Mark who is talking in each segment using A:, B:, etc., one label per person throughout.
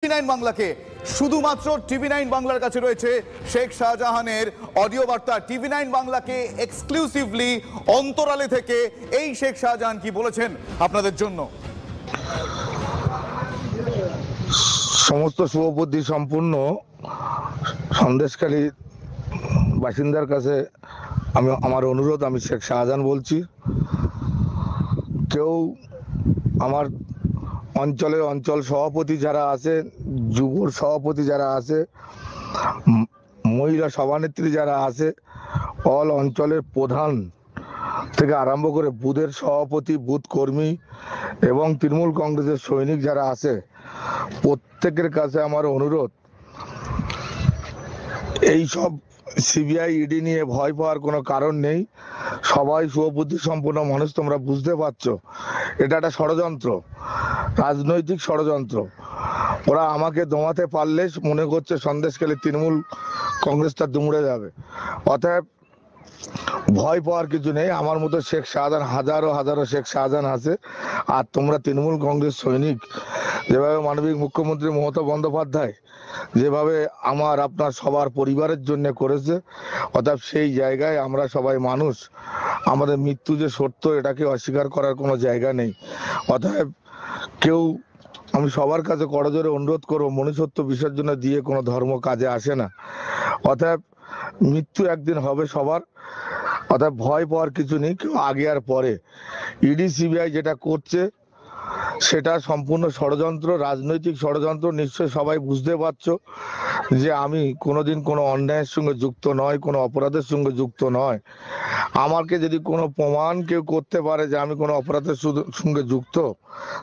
A: টিভি9 বাংলাকে শুধুমাত্র টিভি9 বাংলার কাছে রয়েছে শেখ শাহজাহানের অডিও বার্তা। টিভি9 বাংলাকে এক্সক্লুসিভলি অন্তরালে থেকে এই শেখ শাহজাহান কি বলেছেন আপনাদের জন্য।
B: সমস্ত শুভবুদ্ধি সম্পূর্ণ সন্দেশখালী বাসিন্দার কাছে আমার অনুরোধ, আমি শেখ শাহজাহান বলছি। কেউ আমার অঞ্চল সভাপতি যারা আছে, যুবর সভাপতি যারা আছে, মহিলা সভানেত্রী যারা আছে, অল অঞ্চলের প্রধান থেকে আরম্ভ করে বুথের সভাপতি, বুথ কর্মী এবং তৃণমূল কংগ্রেসের সৈনিক যারা আছে, প্রত্যেকের কাছে আমার অনুরোধ, এই সব সিবিআই ইডি নিয়ে ভয় পাওয়ার কোনো কারণ নেই। সবাই শুভবুদ্ধি সম্পন্ন মানুষ, তোমরা বুঝতে পারছো এটা একটা ষড়যন্ত্র, রাজনৈতিক ষড়যন্ত্র। ওরা আমাকে দমাতে পারলে মনে করছে সন্দেশখালী তৃণমূল কংগ্রেসটা দুমড়ে যাবে। অতএব ভয় পাওয়ার কিছু নেই। আমার মতো শেখ শাহজাহান হাজারো হাজারো শেখ শাহজাহান আছে। আর তোমরা তৃণমূল কংগ্রেস সৈনিক, যেভাবে মাননীয় মুখ্যমন্ত্রী মমতা বন্দ্যোপাধ্যায় যেভাবে আপনার সবার পরিবারের জন্য করেছে, অর্থাৎ সেই জায়গায় আমরা সবাই মানুষ, আমাদের মৃত্যু যে সত্য এটাকে অস্বীকার করার কোনো জায়গা নেই। অতএব কেউ, আমি সবার কাছে করজোরে অনুরোধ করবো, মনুষ্যত্ব বিসর্জনে দিয়ে কোনো ধর্ম কাজে আসে না। অতএব মৃত্যু একদিন হবে সবার, অর্থাৎ ভয় পাওয়ার কিছু নেই। কেউ আগে আর পরে ইডি সিবিআই যেটা করছে সেটা সম্পূর্ণ ষড়যন্ত্র, রাজনৈতিক ষড়যন্ত্র। নিশ্চয়ই সবাই বুঝতে পারছো যে আমি কোনোদিন কোনো অন্যায়ের সঙ্গে যুক্ত নয়, কোনো অপরাধের সঙ্গে যুক্ত নয়। আমাকে যদি কোনো প্রমাণ কেউ করতে পারে যে আমি কোনো অপরাধের সঙ্গে যুক্ত,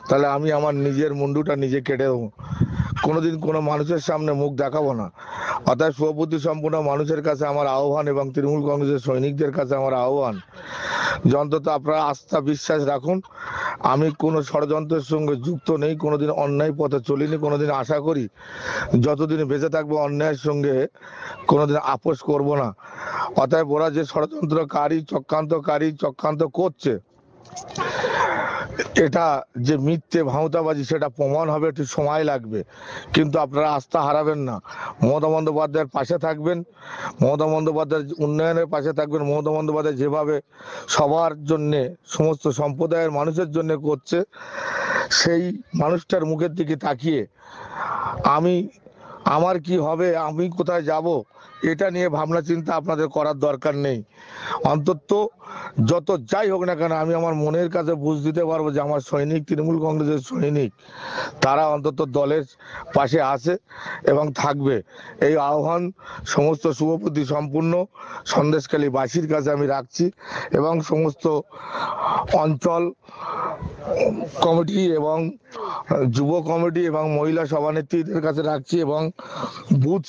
B: তাহলে আমি আমার নিজের মুন্ডুটা নিজে কেটে দেবো। কোনোদিন কোনো মানুষের সামনে মুখ দেখাবো না। অর্থাৎ শুভবুদ্ধি সম্পূর্ণ মানুষের কাছে আমার আহ্বান এবং তৃণমূল কংগ্রেসের সৈনিকদের কাছে আমার আহ্বান, অন্তত আপনারা আস্থা বিশ্বাস রাখুন। আমি কোনো ষড়যন্ত্রের সঙ্গে যুক্ত নেই, কোনোদিন অন্যায় পথে চলিনি, কোনোদিন আশা করি যতদিন বেঁচে থাকবো অন্যায়ের সঙ্গে কোনোদিন আপোষ করব না। অতএব ওরা যে ষড়যন্ত্রকারী চক্রান্ত করছে, এটা যে মিথ্যে ভাঁওতাবাজি সেটা প্রমাণ হবে, একটু সময় লাগবে, কিন্তু আপনারা আস্থা হারাবেন না। মমতা বন্দ্যোপাধ্যায়ের পাশে থাকবেন, মমতা বন্দ্যোপাধ্যায়ের উন্নয়নের পাশে থাকবেন। মমতা বন্দ্যোপাধ্যায় যেভাবে সবার জন্যে, সমস্ত সম্প্রদায়ের মানুষের জন্য করছে, সেই মানুষটার মুখের দিকে তাকিয়ে আমার কি হবে, আমি কোথায় যাব, এটা নিয়ে ভাবনা চিন্তা আপনাদের করার দরকার নেই। অন্তত যত যাই হোক না কেন, আমি আমার মনের কাছে বুঝ দিতে পারবো যে আমার সৈনিক, তৃণমূল কংগ্রেসের সৈনিক, তারা অন্তত দলের পাশে আছে এবং থাকবে। এই আহ্বান সমস্ত শুভবুদ্ধি সম্পূর্ণ সন্দেশখালী বাসীর কাছে আমি রাখছি এবং সমস্ত অঞ্চল কমিটি এবং যুব কমিটি এবং মহিলা সভানেত্রীদের কাছে রাখছি এবং বুথ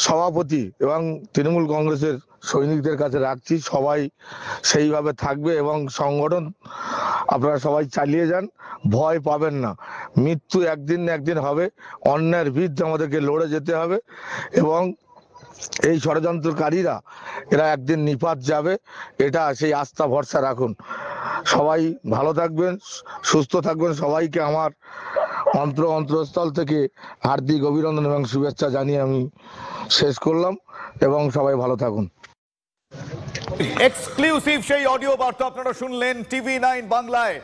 B: সভাপতি এবং তৃণমূল কংগ্রেসের সৈনিকদের কাছে রাখছি। সবাই সেইভাবে থাকবে এবং সংগঠন আপনারা সবাই চালিয়ে যান, ভয় পাবেন না। মৃত্যু একদিন না একদিন হবে, অন্যায়ের বিরুদ্ধে আমাদেরকে লড়ে যেতে হবে এবং এই ষড়যন্ত্রকারীরা এরা একদিন নিপাত যাবে, এটা সেই আস্থা ভরসা রাখুন। সবাই ভালো থাকবেন, সুস্থ থাকবেন। সবাইকে আমার অন্তরস্থল থেকে হার্দিক অভিনন্দন এবং শুভেচ্ছা জানিয়ে আমি শেষ করলাম এবং সবাই ভালো থাকুন।
A: এক্সক্লুসিভ সেই অডিও বার্তা আপনারা শুনলেন টিভি9 বাংলায়।